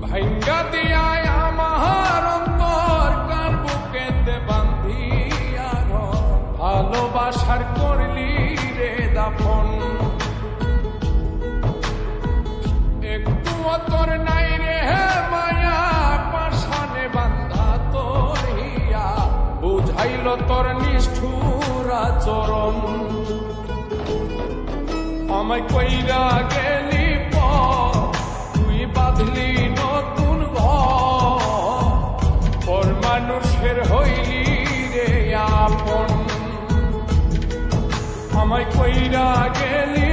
ভাইঙ্গা দিয়ায় আমার অন্তর কার বুকেতে বান্ধিয়া ভালোবাসার করলি রে দাফন। একটু তোর নাই রে মায়া পাশানে বান্ধা তোর হিয়া বুঝাইল তোর নিষ্ঠুর আচরণ। আমায় কইরা গেলি তুই বাঁধলি নতুন ঘর মানুষের হইলি রে আপন। আমায় কইরা গেলি